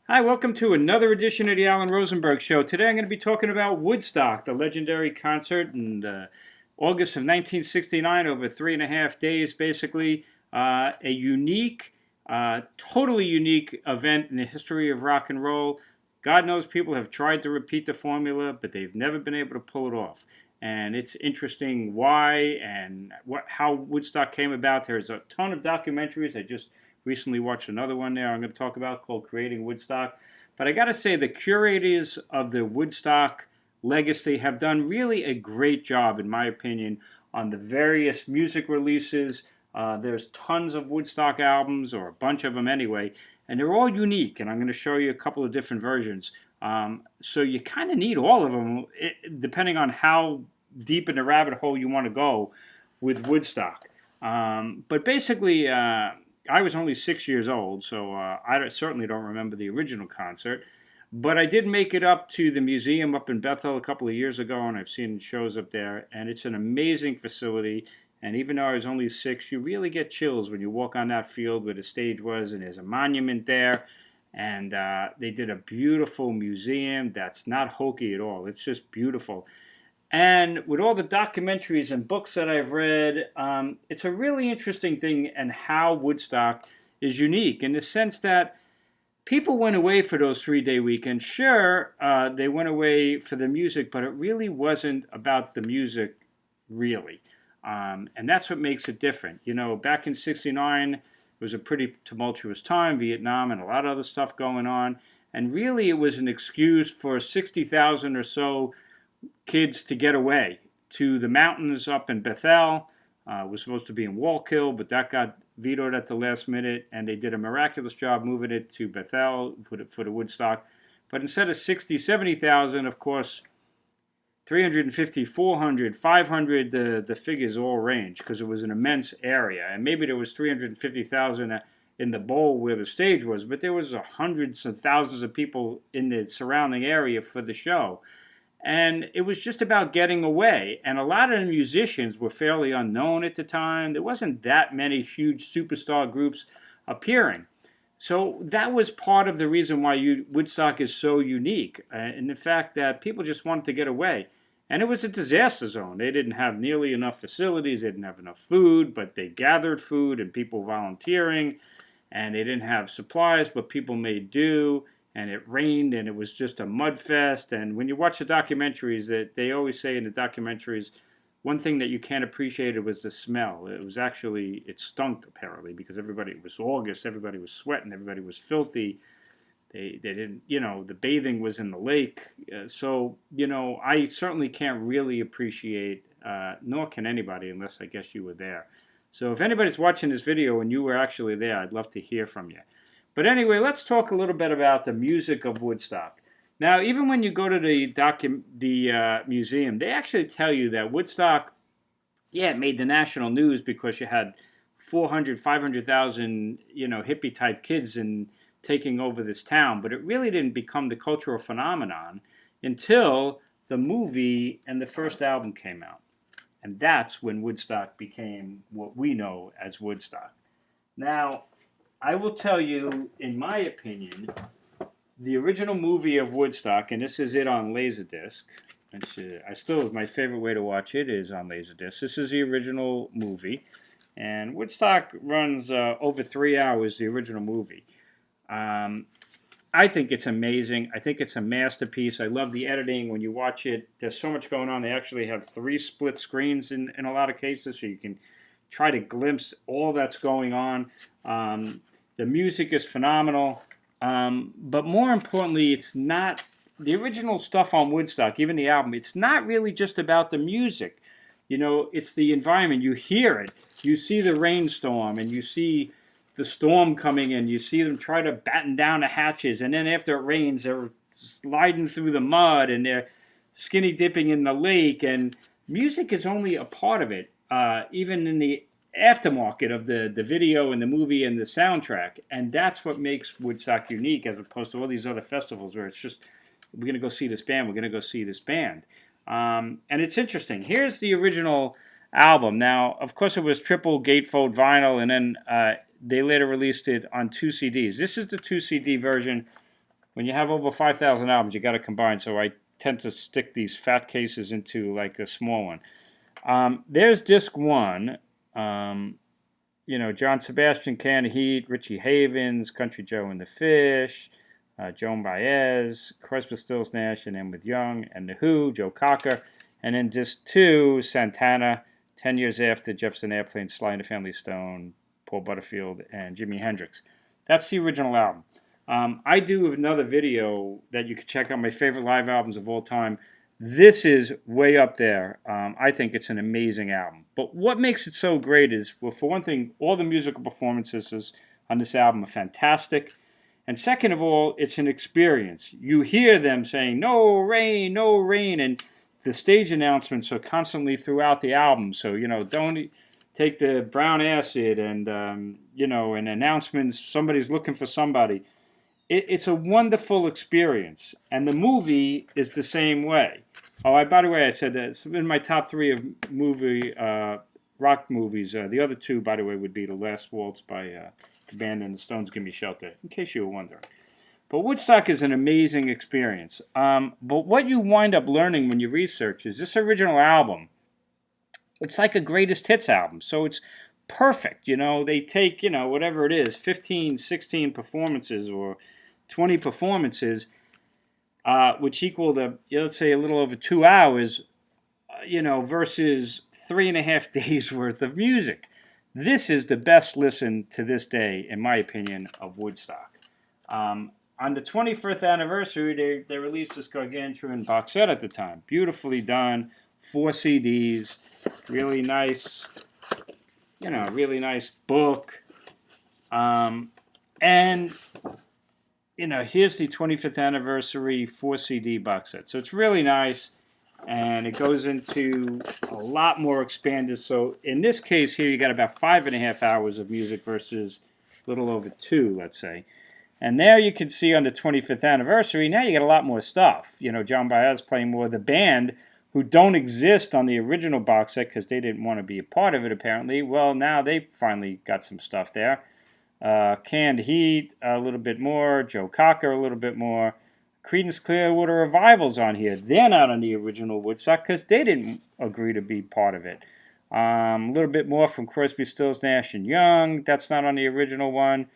Hi, welcome to another edition of the Alan Rosenberg Show. Today I'm going to be talking about Woodstock, the legendary concert in August of 1969, over 3.5 days, basically. A unique, totally unique event in the history of rock and roll. God knows people have tried to repeat the formula, but they've never been able to pull it off. And it's interesting why and how Woodstock came about. There's a ton of documentaries. I just recently watched another one there I'm going to talk about called Creating Woodstock. But I got to say, the curators of the Woodstock legacy have done really a great job, in my opinion, on the various music releases. There's tons of Woodstock albums, or a bunch of them anyway, and they're all unique, and I'm going to show you a couple of different versions. So you kind of need all of them, depending on how deep in the rabbit hole you want to go with Woodstock. But basically, I was only 6 years old, so I certainly don't remember the original concert. But I did make it up to the museum up in Bethel a couple of years ago, and I've seen shows up there, and it's an amazing facility. And even though I was only 6, you really get chills when you walk on that field where the stage was, and there's a monument there. And they did a beautiful museum that's not hokey at all. It's just beautiful. And with all the documentaries and books that I've read, it's a really interesting thing, and how Woodstock is unique in the sense that people went away for those 3-day weekends. Sure, they went away for the music, but it really wasn't about the music, really. And that's what makes it different. You know, back in '69, it was a pretty tumultuous time, Vietnam and a lot of other stuff going on. And really, it was an excuse for 60,000 or so kids to get away to the mountains up in Bethel. It was supposed to be in Wallkill, but that got vetoed at the last minute, and they did a miraculous job moving it to Bethel for the Woodstock. But instead of 60, 70,000, of course, 350, 400, 500, the figures all range because it was an immense area. And maybe there was 350,000 in the bowl where the stage was, but there was hundreds of thousands of people in the surrounding area for the show. And it was just about getting away. And a lot of the musicians were fairly unknown at the time. There wasn't that many huge superstar groups appearing. So that was part of the reason why Woodstock is so unique, in the fact that people just wanted to get away. And it was a disaster zone. They didn't have nearly enough facilities. They didn't have enough food, but they gathered food and people volunteering. And they didn't have supplies, but people made do. And it rained, and it was just a mud fest. And when you watch the documentaries, they always say in the documentaries, one thing that you can't appreciate was the smell. It stunk apparently because it was August, everybody was sweating, everybody was filthy. They didn't, the bathing was in the lake. I certainly can't really appreciate, nor can anybody unless I guess you were there. So if anybody's watching this video and you were actually there, I'd love to hear from you. But anyway, let's talk a little bit about the music of Woodstock. Now, even when you go to the museum, they actually tell you that Woodstock, yeah, it made the national news because you had 400, 500,000, hippie-type kids taking over this town. But it really didn't become the cultural phenomenon until the movie and the first album came out. And that's when Woodstock became what we know as Woodstock. Now, I will tell you, in my opinion, the original movie of Woodstock, and this is it on Laserdisc, which my favorite way to watch it is on Laserdisc. This is the original movie, and Woodstock runs over 3 hours, the original movie. I think it's amazing. I think it's a masterpiece. I love the editing. When you watch it, there's so much going on. They actually have 3 split screens in a lot of cases, so you can try to glimpse all that's going on. The music is phenomenal, but more importantly, it's not the original stuff on Woodstock, even the album. It's not really just about the music. It's the environment. You hear it. You see the rainstorm, and you see the storm coming in. You see them try to batten down the hatches, and then after it rains, they're sliding through the mud, and they're skinny dipping in the lake, and music is only a part of it, even in the aftermarket of the video and the movie and the soundtrack. And that's what makes Woodstock unique as opposed to all these other festivals where it's just, we're going to go see this band, we're going to go see this band. And it's interesting. Here's the original album. Now, of course, it was triple gatefold vinyl, and then they later released it on 2 CDs. This is the 2 CD version. when you have over 5,000 albums, you got to combine. So I tend to stick these fat cases into like a small one. There's disc 1. John Sebastian, Canned Heat, Richie Havens, Country Joe and the Fish, Joan Baez, Crosby, Stills, Nash, and then with Young, and The Who, Joe Cocker. And then disc 2, Santana, 10 years after Jefferson Airplane, Sly and the Family Stone, Paul Butterfield, and Jimi Hendrix. That's the original album. I do another video that you can check out, my favorite live albums of all time. This is way up there. I think it's an amazing album. But what makes it so great is, well, for one thing, all the musical performances on this album are fantastic. And second of all, it's an experience. You hear them saying, "No rain, no rain," and the stage announcements are constantly throughout the album. So, don't take the brown acid and, and announcements, somebody's looking for somebody. It's a wonderful experience, and the movie is the same way. Oh, by the way, I said that it's in my top 3 of rock movies. The other 2, by the way, would be The Last Waltz by the band and the Stones, Give Me Shelter, in case you were wondering. But Woodstock is an amazing experience. But what you wind up learning when you research is this original album, it's like a greatest hits album, so it's perfect. They take, whatever it is, 15, 16 performances or 20 performances, which equal to, let's say, a little over 2 hours, versus 3.5 days worth of music. This is the best listen to this day, in my opinion, of Woodstock. On the 25th anniversary, they released this gargantuan box set at the time. Beautifully done, 4 CDs, really nice, really nice book. And, here's the 25th anniversary 4 CD box set. So it's really nice, and it goes into a lot more expanded. So in this case here, you got about 5.5 hours of music versus a little over 2, let's say. And there you can see on the 25th anniversary, now you get a lot more stuff. John Baez playing more. The band, who don't exist on the original box set because they didn't want to be a part of it, apparently. Well, now they finally got some stuff there. Canned Heat, a little bit more. Joe Cocker, a little bit more. Creedence Clearwater Revival's on here. They're not on the original Woodstock because they didn't agree to be part of it. A little bit more from Crosby, Stills, Nash, and Young. That's not on the original one.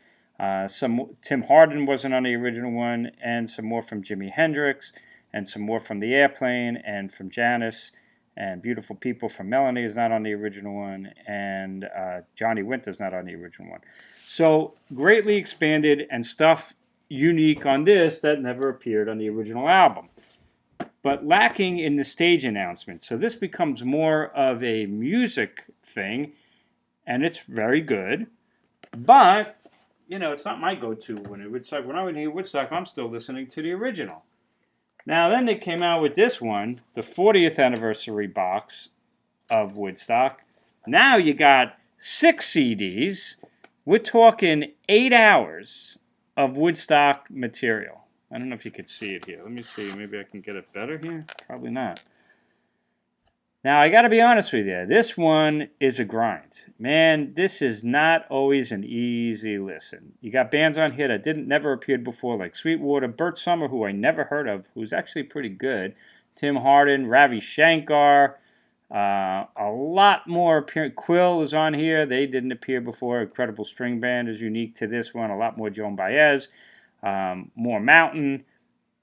Some Tim Hardin wasn't on the original one, and some more from Jimi Hendrix, and some more from The Airplane, and from Janis, and Beautiful People from Melanie is not on the original one, and Johnny Winter's not on the original one. So greatly expanded and stuff unique on this that never appeared on the original album, but lacking in the stage announcement. So this becomes more of a music thing, and it's very good, but it's not my go-to when I would hear Woodstock, I'm still listening to the original. Now, then they came out with this one, the 40th anniversary box of Woodstock. Now you got 6 CDs. We're talking 8 hours of Woodstock material. I don't know if you could see it here. Let me see. Maybe I can get it better here. Probably not. Now, I got to be honest with you. This one is a grind. Man, this is not always an easy listen. You got bands on here that never appeared before, like Sweetwater, Bert Summer, who I never heard of, who's actually pretty good, Tim Hardin, Ravi Shankar, a lot more appearance. Quill is on here. They didn't appear before. Incredible String Band is unique to this one. A lot more Joan Baez, more Mountain,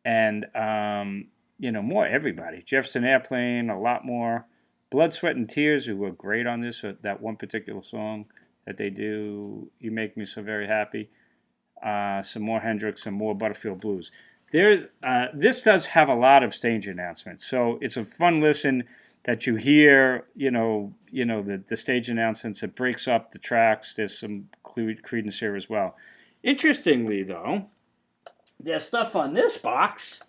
and more everybody. Jefferson Airplane, a lot more. Blood, Sweat, and Tears, who were great on this, that one particular song that they do, You Make Me So Very Happy. Some more Hendrix, some more Butterfield Blues. This does have a lot of stage announcements, so it's a fun listen that you hear, the stage announcements. It breaks up the tracks. There's some Creedence here as well. Interestingly, though, there's stuff on this box,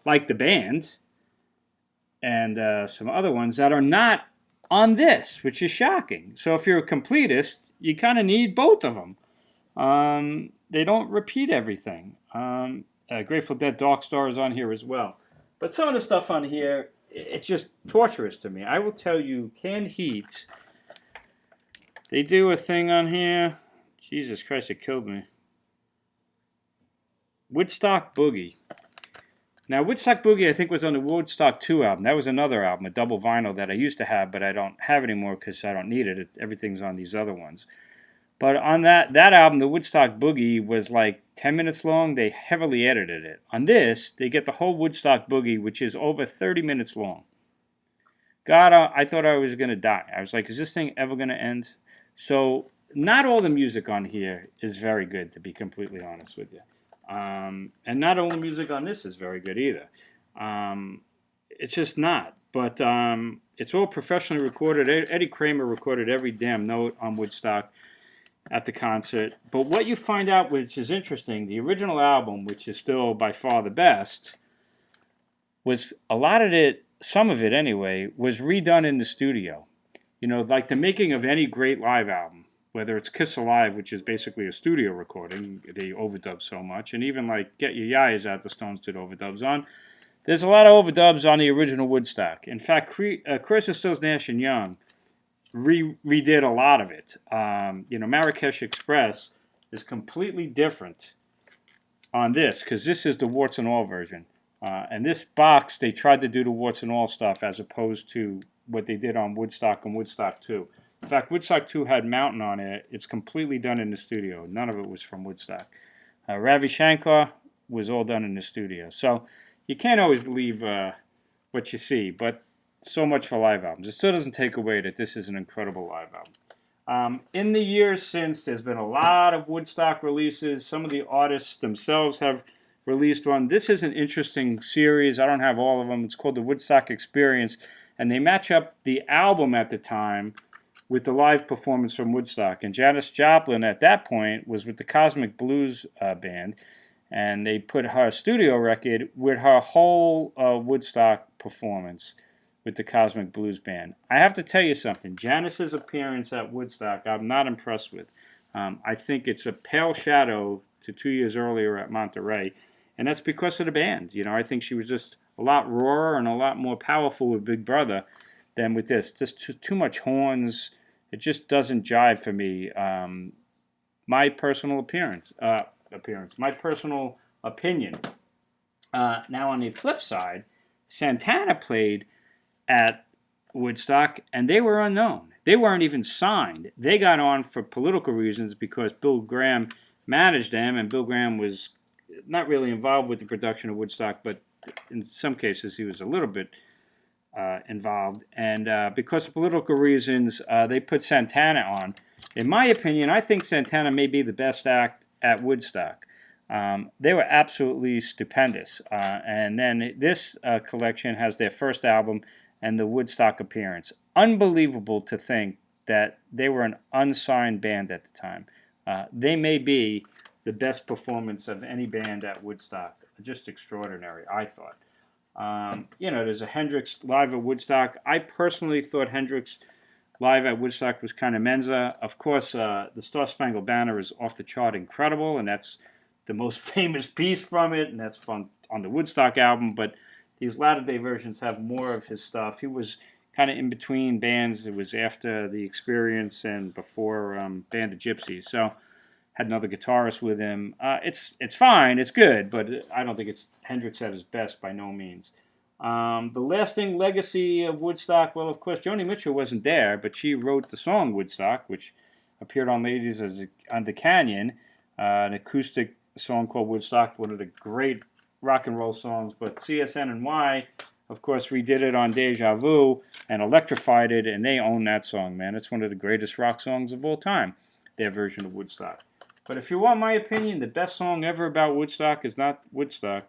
like the band, and some other ones that are not on this, which is shocking. So if you're a completist, you kind of need both of them. They don't repeat everything. Grateful Dead Dark Star is on here as well. But some of the stuff on here, it's just torturous to me. I will tell you, Canned Heat, they do a thing on here. Jesus Christ, it killed me. Woodstock Boogie. Now, Woodstock Boogie, I think, was on the Woodstock 2 album. That was another album, a double vinyl that I used to have, but I don't have anymore because I don't need it. Everything's on these other ones. But on that album, the Woodstock Boogie was like 10 minutes long. They heavily edited it. On this, they get the whole Woodstock Boogie, which is over 30 minutes long. God, I thought I was going to die. I was like, is this thing ever going to end? So not all the music on here is very good, to be completely honest with you. And not all the music on this is very good either. It's just not. But it's all professionally recorded. Eddie Kramer recorded every damn note on Woodstock at the concert. But what you find out, which is interesting, the original album, which is still by far the best, was a lot of it, some of it anyway, was redone in the studio. You know, like the making of any great live album, whether it's Kiss Alive, which is basically a studio recording, they overdub so much, and even like Get Your Yayas Out, the Stones did overdubs on. There's a lot of overdubs on the original Woodstock. In fact, Chris Stills, Nash and Young redid a lot of it. You know, Marrakesh Express is completely different on this because this is the warts and all version. And this box, they tried to do the warts and all stuff as opposed to what they did on Woodstock and Woodstock 2. In fact, Woodstock 2 had Mountain on it. It's completely done in the studio. None of it was from Woodstock. Ravi Shankar was all done in the studio. So you can't always believe what you see, but so much for live albums. It still doesn't take away that this is an incredible live album. In the years since, there's been a lot of Woodstock releases. Some of the artists themselves have released one. This is an interesting series. I don't have all of them. It's called the Woodstock Experience, and they match up the album at the time with the live performance from Woodstock. And Janis Joplin at that point was with the Cosmic Blues band, and they put her studio record with her whole Woodstock performance with the Cosmic Blues Band. I have to tell you something. Janis's appearance at Woodstock, I'm not impressed with. I think it's a pale shadow to 2 years earlier at Monterey, and that's because of the band. You know, I think she was just a lot rawer and a lot more powerful with Big Brother than with this. Just too much horns. It just doesn't jive for me. My personal my personal opinion. Now on the flip side, Santana played at Woodstock, and they were unknown. They weren't even signed. They got on for political reasons because Bill Graham managed them, and Bill Graham was not really involved with the production of Woodstock, but in some cases he was a little bit involved. And because of political reasons, they put Santana on. In my opinion, I think Santana may be the best act at Woodstock. They were absolutely stupendous. And then this collection has their first album and the Woodstock appearance. Unbelievable to think that they were an unsigned band at the time. They may be the best performance of any band at Woodstock. Just extraordinary, I thought. You know, there's a Hendrix live at Woodstock. I personally thought Hendrix live at Woodstock was kind of Menza. Of course, the Star Spangled Banner is off the chart incredible, and that's the most famous piece from it, and that's from on the Woodstock album. But these latter-day versions have more of his stuff. He was kind of in between bands. It was after The Experience and before Band of Gypsies. So had another guitarist with him. It's fine. It's good, but I don't think it's Hendrix at his best by no means. The lasting legacy of Woodstock, well, of course, Joni Mitchell wasn't there, but she wrote the song Woodstock, which appeared on Ladies on the Canyon, an acoustic song called Woodstock, one of the great rock and roll songs. But CSN&Y, of course, redid it on Deja Vu and electrified it, and they own that song, man. It's one of the greatest rock songs of all time, their version of Woodstock. But if you want my opinion, the best song ever about Woodstock is not Woodstock.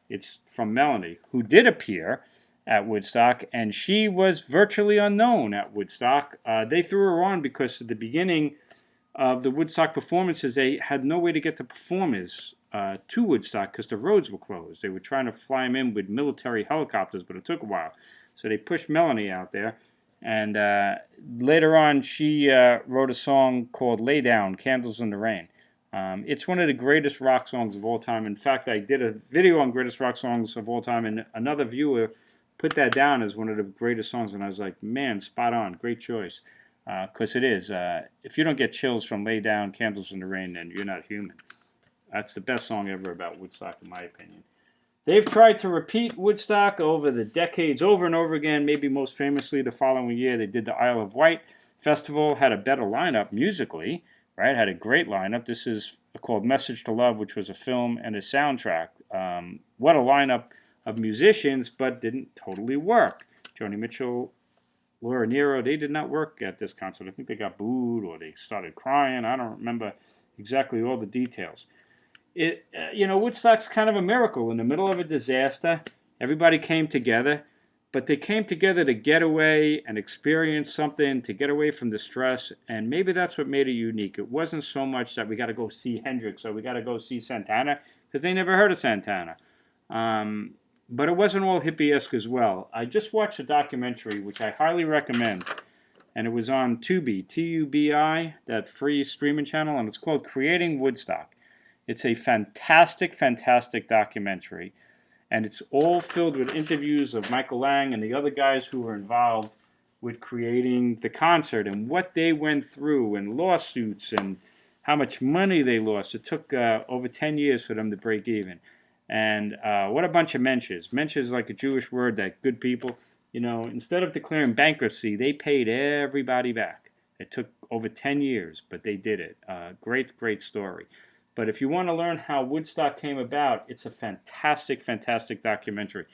It's from Melanie, who did appear at Woodstock, and she was virtually unknown at Woodstock. They threw her on because at the beginning of the Woodstock performances, they had no way to get the performers to Woodstock because the roads were closed. They were trying to fly them in with military helicopters, but it took a while. So they pushed Melanie out there. And later on, she wrote a song called Lay Down, Candles in the Rain. It's one of the greatest rock songs of all time. In fact, I did a video on greatest rock songs of all time, and another viewer put that down as one of the greatest songs. And I was like, man, spot on. Great choice. Because it is. If you don't get chills from Lay Down, Candles in the Rain, then you're not human. That's the best song ever about Woodstock, in my opinion. They've tried to repeat Woodstock over the decades, over and over again. Maybe most famously the following year, they did the Isle of Wight Festival, had a better lineup musically, right? Had a great lineup. This is called Message to Love, which was a film and a soundtrack. What a lineup of musicians, but didn't totally work. Joni Mitchell, Laura Nero, they did not work at this concert. I think they got booed or they started crying. I don't remember exactly all the details. Woodstock's kind of a miracle. In the middle of a disaster, everybody came together, but they came together to get away and experience something, to get away from the stress, and maybe that's what made it unique. It wasn't so much that we got to go see Hendrix or we got to go see Santana, because they never heard of Santana. But it wasn't all hippie-esque as well. I just watched a documentary, which I highly recommend, and it was on Tubi, T-U-B-I, that free streaming channel, and it's called Creating Woodstock. It's a fantastic, fantastic documentary, and it's all filled with interviews of Michael Lang and the other guys who were involved with creating the concert and what they went through and lawsuits and how much money they lost. It took over 10 years for them to break even. And what a bunch of mensches. Mensch is like a Jewish word that good people, instead of declaring bankruptcy, they paid everybody back. It took over 10 years, but they did it. Great, great story. But if you want to learn how Woodstock came about, it's a fantastic, fantastic documentary.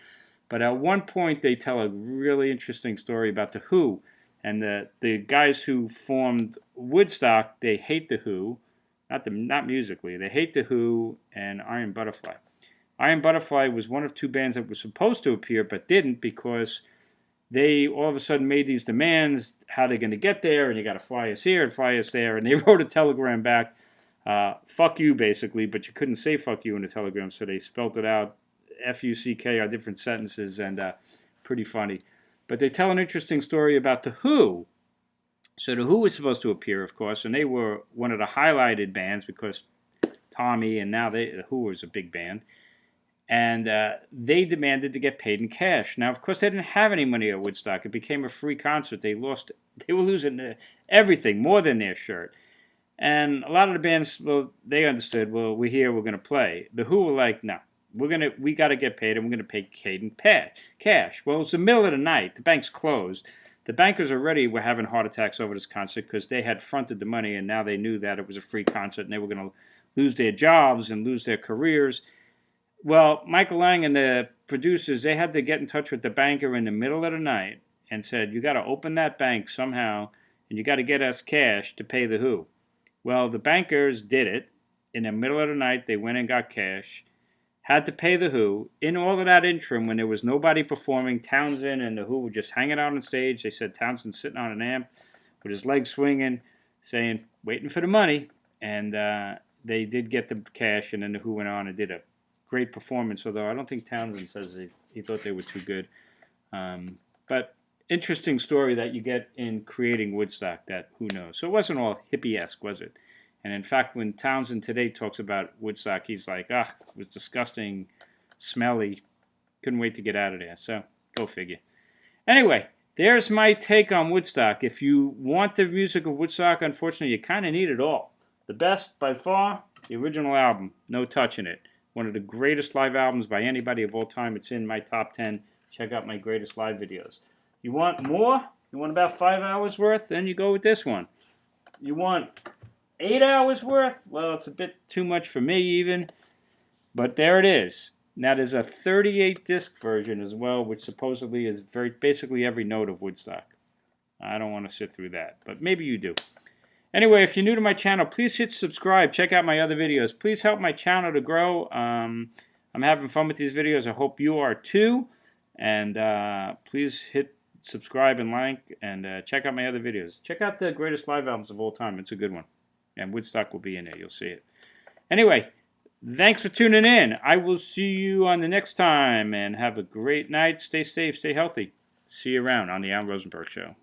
But at one point, they tell a really interesting story about The Who. And the guys who formed Woodstock, they hate The Who. Not musically. They hate The Who and Iron Butterfly. Iron Butterfly was one of two bands that was supposed to appear but didn't because they all of a sudden made these demands, how they're going to get there, and you got to fly us here and fly us there. And they wrote a telegram back, fuck you, basically, but you couldn't say fuck you in the telegram, so they spelt it out, F-U-C-K, are different sentences, and pretty funny. But they tell an interesting story about The Who. So The Who was supposed to appear, of course, and they were one of the highlighted bands because Tommy, and now The Who was a big band. And they demanded to get paid in cash. Now, of course, they didn't have any money at Woodstock. It became a free concert. They were losing everything, more than their shirt. And a lot of the bands, well, they understood, well, we're here, we're going to play. The Who were like, no, we got to get paid, and we're going to pay paid in cash. Well, it's the middle of the night. The bank's closed. The bankers already were having heart attacks over this concert because they had fronted the money, and now they knew that it was a free concert, and they were going to lose their jobs and lose their careers. Well, Michael Lang and the producers, they had to get in touch with the banker in the middle of the night and said, you got to open that bank somehow, and you got to get us cash to pay The Who. Well, the bankers did it. In the middle of the night, they went and got cash, had to pay The Who. In all of that interim, when there was nobody performing, Townsend and The Who were just hanging out on stage. They said Townsend sitting on an amp with his legs swinging, saying, waiting for the money. And they did get the cash, and then The Who went on and did a great performance, although I don't think Townsend says he thought they were too good. But interesting story that you get in creating Woodstock that who knows. So it wasn't all hippie-esque, was it? And in fact, when Townsend today talks about Woodstock, he's like, it was disgusting, smelly, couldn't wait to get out of there. So go figure. Anyway, there's my take on Woodstock. If you want the music of Woodstock, unfortunately, you kind of need it all. The best, by far, the original album, no touching it. One of the greatest live albums by anybody of all time. It's in my top 10. Check out my greatest live videos. You want more? You want about 5 hours worth? Then you go with this one. You want 8 hours worth? Well, it's a bit too much for me even. But there it is. Now there's a 38-disc version as well, which supposedly is basically every note of Woodstock. I don't want to sit through that, but maybe you do. Anyway, if you're new to my channel, please hit subscribe. Check out my other videos. Please help my channel to grow. I'm having fun with these videos. I hope you are too. And please hit subscribe and like and check out my other videos. Check out the greatest live albums of all time. It's a good one. And Woodstock will be in there. You'll see it. Anyway, thanks for tuning in. I will see you on the next time. And have a great night. Stay safe. Stay healthy. See you around on the Alan Rosenberg Show.